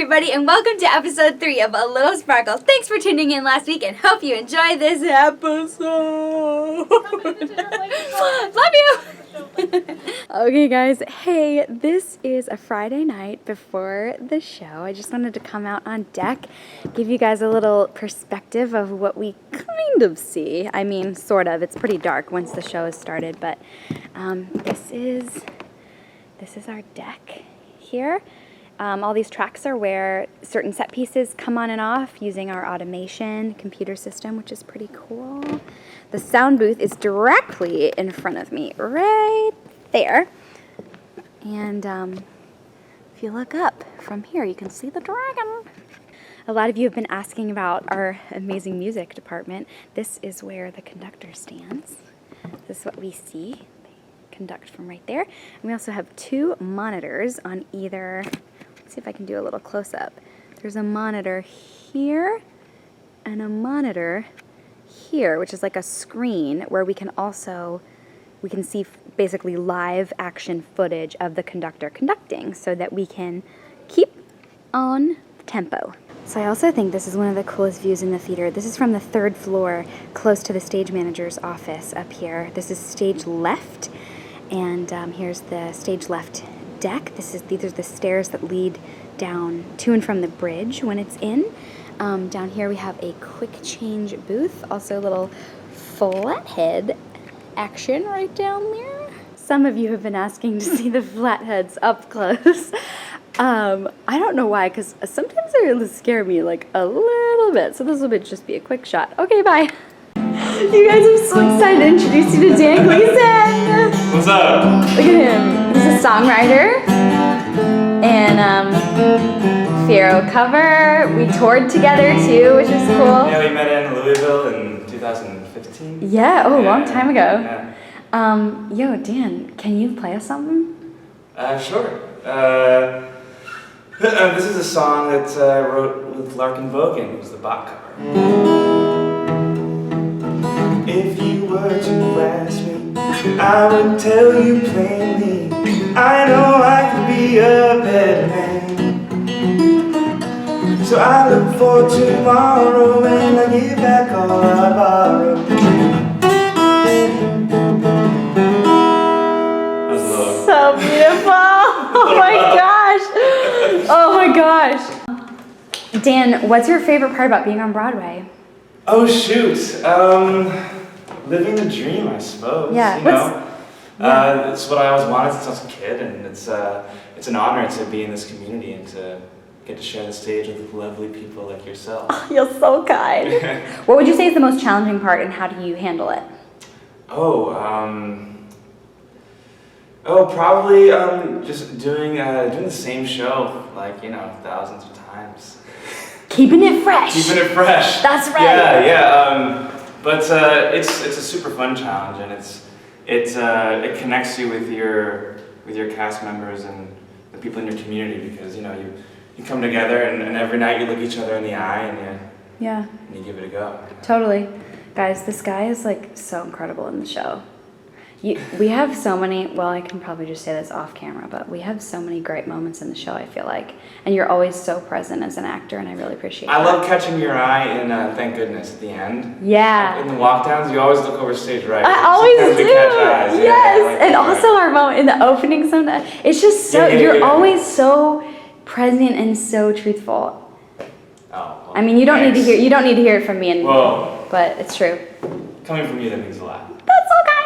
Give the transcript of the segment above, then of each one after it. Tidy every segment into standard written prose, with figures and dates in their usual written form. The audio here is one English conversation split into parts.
everybody, and welcome to episode 3 of A Little Sparkle. Thanks for tuning in last week, and hope you enjoyed this episode. Love you! Okay, guys. Hey, this is a Friday night before the show. I just wanted to come out on deck, give you guys a little perspective of what we kind of see. I mean, sort of. It's pretty dark once the show has started, but this is our deck here. All these tracks are where certain set pieces come on and off using our automation computer system, which is pretty cool. The sound booth is directly in front of me, right there. And if you look up from here, you can see the dragon. A lot of you have been asking about our amazing music department. This is where the conductor stands. This is what we see. They conduct from right there. And we also have 2 monitors on either. See if I can do a little close-up. There's a monitor here and a monitor here, which is like a screen where we can see basically live action footage of the conductor conducting so that we can keep on tempo. So I also think this is one of the coolest views in the theater. This is from the 3rd floor, close to the stage manager's office up here. This is stage left, and here's the stage left deck. These are the stairs that lead down to and from the bridge when it's in. Down here we have a quick change booth, also a little flathead action right down there. Some of you have been asking to see the flatheads up close. I don't know why, because sometimes they really scare me like a little bit, so this will just be a quick shot. Okay, bye. You guys, I'm so excited to introduce you to Dan Gleason. What's up? Look at him. He's a songwriter and Fierro cover. We toured together too, which is cool. Yeah, we met in Louisville in 2015. Yeah, a long time ago. Yeah. Yo, Dan, can you play us something? Sure. This is a song that I wrote with Larkin Bogan. It was the Bach cover. If you were to ask me, I would tell you plainly, I know I could be a better man. So I look for tomorrow when I give back all I borrowed. So beautiful! Oh my gosh! Oh my gosh! Dan, what's your favorite part about being on Broadway? Oh shoot! Living the dream, I suppose. Yeah. You know? It's what I always wanted since I was a kid, and it's an honor to be in this community and to get to share the stage with lovely people like yourself. You're so kind. What would you say is the most challenging part, and how do you handle it? Probably just doing the same show, like, thousands of times. Keeping it fresh. Keeping it fresh. That's right. Yeah. But it's a super fun challenge, and it connects you with your cast members and the people in your community, because you come together and every night you look each other in the eye and you give it a go. Totally. Guys, this guy is like so incredible in the show. We have so many, well, I can probably just say this off camera, but we have so many great moments in the show, I feel like. And you're always so present as an actor, and I really appreciate that. I love catching your eye in Thank Goodness at the end. Yeah. In the walkdowns, you always look over stage right. I always do. Catch eyes. Yes. Yeah, like and also our moment in the opening sometimes. It's just so, you're always so present and so truthful. Oh. Well, I mean, you don't need to hear it from me, but it's true. Coming from you, that means a lot. That's so kind.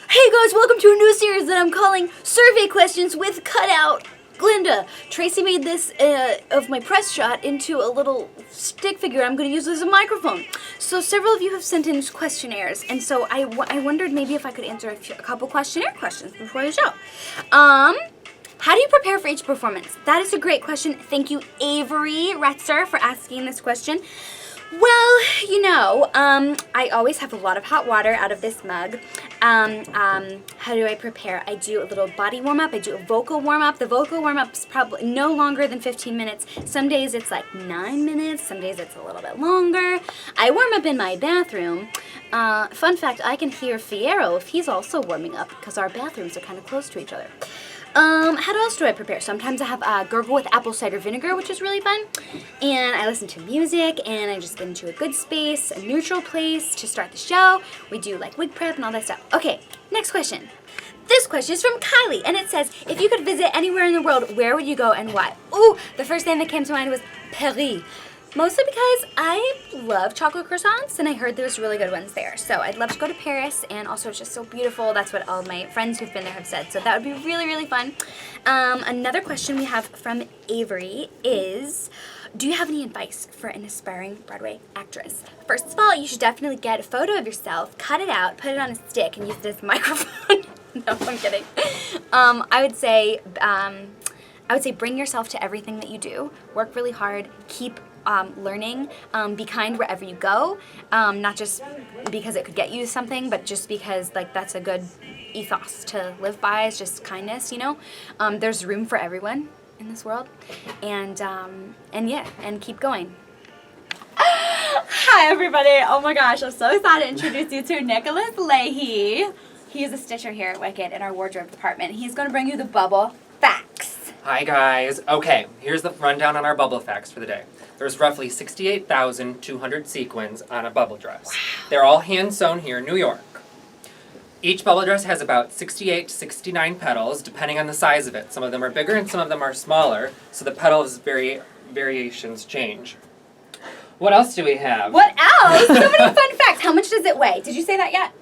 Hey guys, welcome to a new series that I'm calling Survey Questions with Cutout Glinda. Tracy made this of my press shot into a little stick figure I'm going to use as a microphone. So several of you have sent in questionnaires, and so I wondered maybe if I could answer a couple questionnaire questions before the show. How do you prepare for each performance? That is a great question. Thank you, Avery Retzer, for asking this question. Well, I always have a lot of hot water out of this mug. How do I prepare? I do a little body warm-up. I do a vocal warm-up. The vocal warm-up is probably no longer than 15 minutes. Some days it's like 9 minutes. Some days it's a little bit longer. I warm up in my bathroom. Fun fact, I can hear Fierro if he's also warming up because our bathrooms are kind of close to each other. How else do I prepare? Sometimes I have gurgle with apple cider vinegar, which is really fun. And I listen to music, and I just get into a good space, a neutral place to start the show. We do like wig prep and all that stuff. Okay, next question. This question is from Kylie, and it says, if you could visit anywhere in the world, where would you go and why? Ooh, the first thing that came to mind was Paris. Mostly because I love chocolate croissants, and I heard there's really good ones there. So I'd love to go to Paris, and also it's just so beautiful. That's what all my friends who've been there have said. So that would be really, really fun. Another question we have from Avery is, do you have any advice for an aspiring Broadway actress? First of all, you should definitely get a photo of yourself, cut it out, put it on a stick, and use it as a microphone. No, I'm kidding. I would say bring yourself to everything that you do. Work really hard. Keep learning. Be kind wherever you go. Not just because it could get you something, but just because like that's a good ethos to live by. Is just kindness. You know, there's room for everyone in this world, and keep going. Hi everybody! Oh my gosh, I'm so excited to introduce you to Nicholas Leahy. He is a stitcher here at Wicked in our wardrobe department. He's going to bring you the bubble facts. Hi guys. Okay, here's the rundown on our bubble facts for the day. There's roughly 68,200 sequins on a bubble dress. Wow. They're all hand sewn here in New York. Each bubble dress has about 68 to 69 petals, depending on the size of it. Some of them are bigger and some of them are smaller, so the petals variations change. What else do we have? What else? So many fun facts. How much does it weigh? Did you say that yet?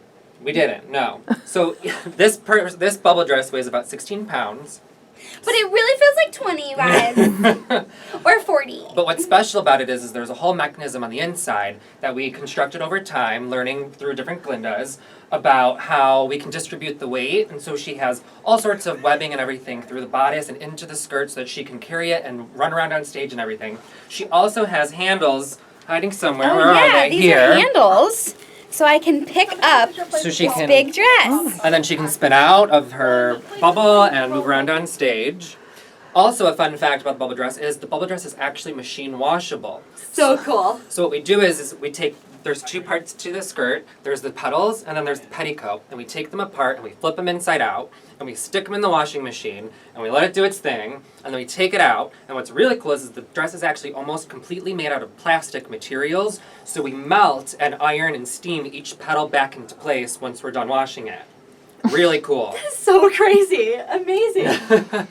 We didn't, no. So this bubble dress weighs about 16 pounds. But it really feels like 20, you guys. Or 40. But what's special about it is there's a whole mechanism on the inside that we constructed over time, learning through different Glindas, about how we can distribute the weight. And so she has all sorts of webbing and everything through the bodice and into the skirt so that she can carry it and run around on stage and everything. She also has handles hiding somewhere. Oh, Where are they? These Here. are handles. So I can pick up this big dress. And then she can spin out of her bubble and move around on stage. Also, a fun fact about the bubble dress is the bubble dress is actually machine washable. So cool. So what we do is we take, there's two parts to the skirt. There's the petals and then there's the petticoat. And we take them apart and we flip them inside out and we stick them in the washing machine and we let it do its thing and then we take it out. And what's really cool is the dress is actually almost completely made out of plastic materials. So we melt and iron and steam each petal back into place once we're done washing it. Really cool. That's so crazy. Amazing.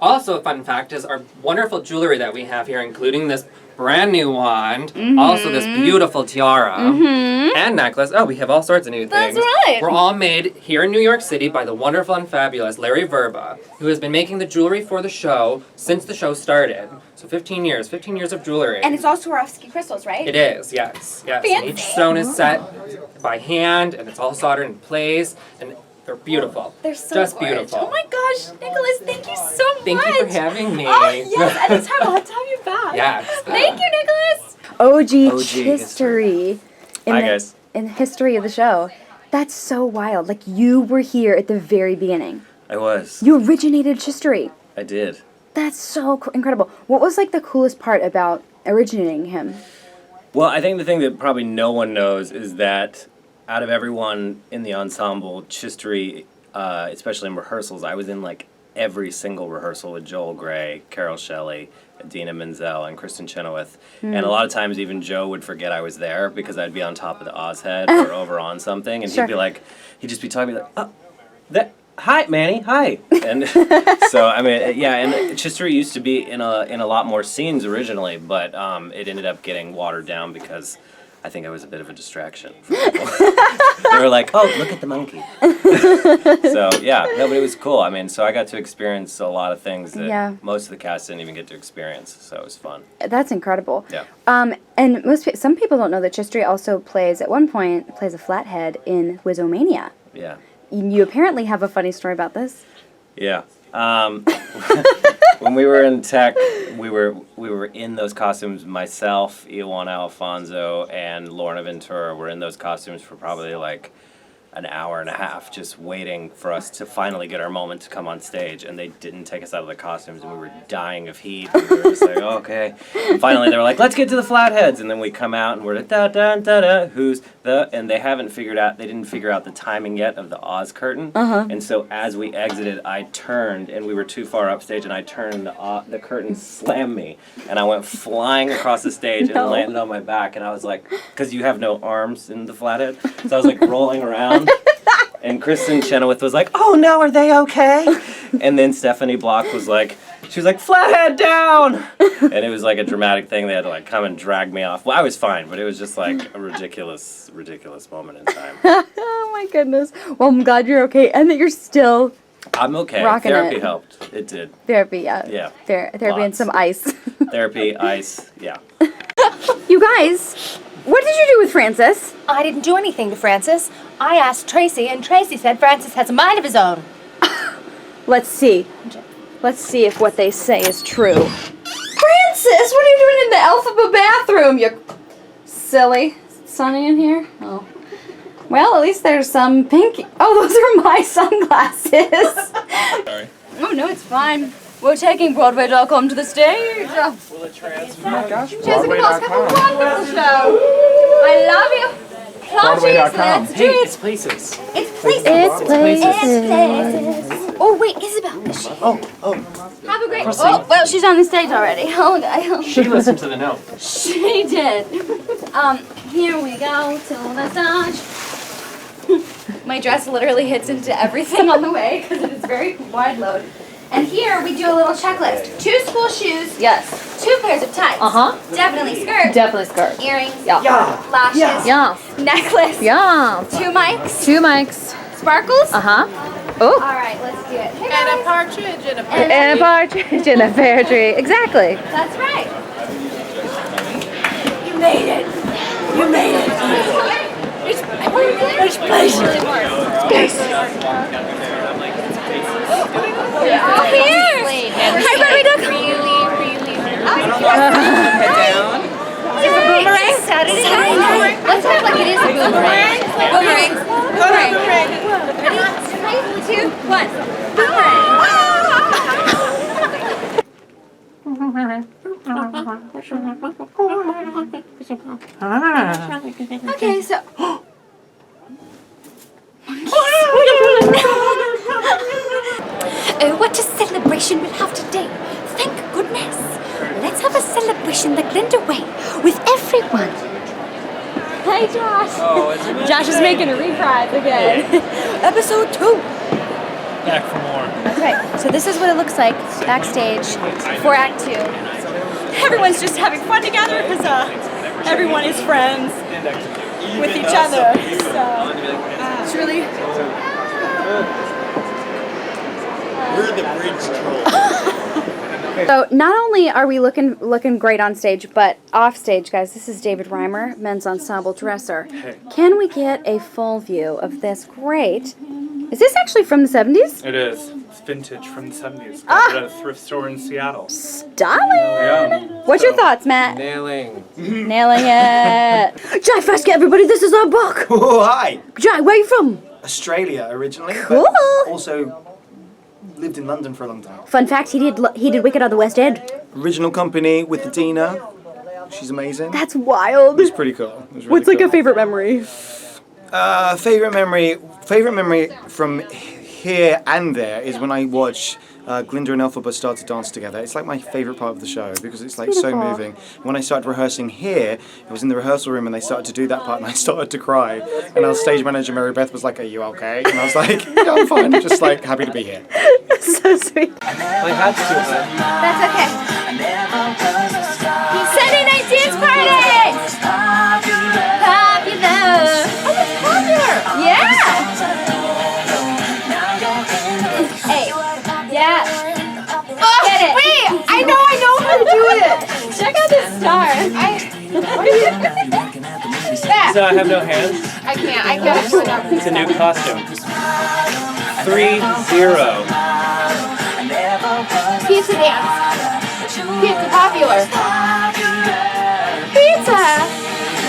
Also, a fun fact is our wonderful jewelry that we have here, including this brand new wand, also this beautiful tiara, and necklace. Oh, we have all sorts of new things. That's right. We're all made here in New York City by the wonderful and fabulous Larry Verba, who has been making the jewelry for the show since the show started. So 15 years of jewelry. And it's all Swarovski crystals, right? It is, yes. Fancy. And each stone is set by hand, and it's all soldered in place, and they're beautiful. They're so just gorgeous. beautiful. Oh my gosh, Nicholas, thank you so much. Thank you for having me. Oh yes, anytime. I'll have to have you back. Yes. Thank you, Nicholas. OG history. Hi, guys. In the history of the show. That's so wild. Like, you were here at the very beginning. I was. You originated Chistery. I did. That's so incredible. What was, like, the coolest part about originating him? Well, I think the thing that probably no one knows is that out of everyone in the ensemble, Chistery, especially in rehearsals, I was in, like, every single rehearsal with Joel Grey, Carol Shelley, Dina Menzel, and Kristen Chenoweth. And a lot of times even Joe would forget I was there because I'd be on top of the Oz head or over on something, and Sure. he'd be like, he'd just be talking like, oh, hi, Manny, hi. And so, I mean, yeah, and Chistery used to be in a lot more scenes originally, but it ended up getting watered down because I think I was a bit of a distraction for people. They were like, oh, look at the monkey. So, yeah, no, but it was cool. I mean, so I got to experience a lot of things that most of the cast didn't even get to experience, so it was fun. That's incredible. Yeah. And some people don't know that Chistery also plays a flathead in Wizomania. Yeah. You apparently have a funny story about this. Yeah. When we were in tech, we were in those costumes. Myself, Ioana Alfonso, and Lorna Ventura were in those costumes for probably like an hour and a half just waiting for us to finally get our moment to come on stage, and they didn't take us out of the costumes, and we were dying of heat. And we were just like, oh, okay. And finally, they were like, let's get to the Flatheads, and then we come out and we're like, da da da da. Who's the? And they didn't figure out the timing yet of the Oz curtain. And so as we exited, I turned, and we were too far upstage, and I turned, and the curtain slammed me, and I went flying across the stage and landed on my back, and I was like, because you have no arms in the Flathead, so I was like rolling around. And Kristen Chenoweth was like, oh no, are they okay? And then Stephanie Block was like, Flathead down! And it was like a dramatic thing. They had to like come and drag me off. Well, I was fine, but it was just like a ridiculous moment in time. Oh my goodness. Well, I'm glad you're okay and that you're still I'm okay. rocking Therapy it. helped. It did. Therapy, yeah. Yeah. Therapy and Lots. some ice. Therapy, ice, yeah. You guys, what did you do with Francis? I didn't do anything to Francis. I asked Tracy, and Tracy said Francis has a mind of his own. Let's see. Let's see if what they say is true. Francis, what are you doing in the Elphaba bathroom? You silly. Is it sunny in here? Oh. Well, at least there's some pink. Oh, those are my sunglasses. Sorry. Oh, no, it's fine. We're taking Broadway.com to the stage. Will it transfer? Jessica Bell's have a wonderful show. I love you. Plotties, let's do it. It's places. It's places. It's places. Oh, wait, Isabel. Is she? Oh. Have a great. Oh, well, she's on the stage already. Oh, God. She listened to the note. She did. Here we go to the stage. My dress literally hits into everything on the way because it is very wide load. And here we do a little checklist. 2 school shoes. Yes. 2 pairs of tights. Definitely skirt. Definitely skirt. Earrings. Yeah. Lashes. Yeah. Necklace. Yeah. 2 mics. 2 mics. Sparkles. Oh. All right, let's do it. Hey, And a guys. partridge in a And a partridge in a pear tree. Exactly. That's right. You made it. You made it. There's places. Oh, here. Hi, Barbie.com. Is it a boomerang? Saturday night. Let's act like it is a boomerang. Boomerang. Boomerang. Ready? 3, 2, 1. Boomerang. Okay, so. Oh, what a celebration we'll have today. Thank goodness. Let's have a celebration the Glinda way with everyone. Hey, Josh. Josh is making a reprise again. Episode 2. Back for more. That's right. So this is what it looks like backstage for Act 2. Everyone's just having fun together because everyone is friends with each other. So it's really... We're the bridge trolls. So not only are we looking great on stage, but off stage, guys, this is David Reimer, men's ensemble dresser. Can we get a full view of this great? Is this actually from the 70s? It is. It's vintage from the 70s. Got it at a thrift store in Seattle. Stunning! Yeah. What's your thoughts, Matt? Nailing. Nailing it. Jai Fresca, everybody, this is our book. Oh, hi! Jai, where are you from? Australia originally, Cool. but also lived in London for a long time. Fun fact, he did Wicked on the West End. Original company with the Dina. She's amazing. That's wild. It was pretty cool. It was really What's like cool. a favorite memory? Favorite memory from here and there is when I watch Glinda and Elphaba start to dance together. It's like my favorite part of the show because it's like so moving. When I started rehearsing here, I was in the rehearsal room and they started to do that part and I started to cry. And our stage manager Mary Beth was like, "Are you okay?" And I was like, "Yeah, I'm fine. I'm just like happy to be here." So sweet. We had to. That's okay. Sunday night dance party! Popular! Oh, it's popular! Yeah! Hey, yeah. Get it. Wait, I know how to do it. Check out this star. So I have no hands. I can't. It's a new costume. 3-0. Pizza dance. Pizza popular. Pizza!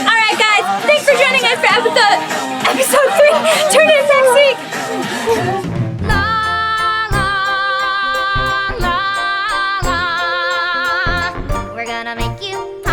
Alright, guys, thanks for joining us for episode episode 3. Tune in next week. We're gonna make you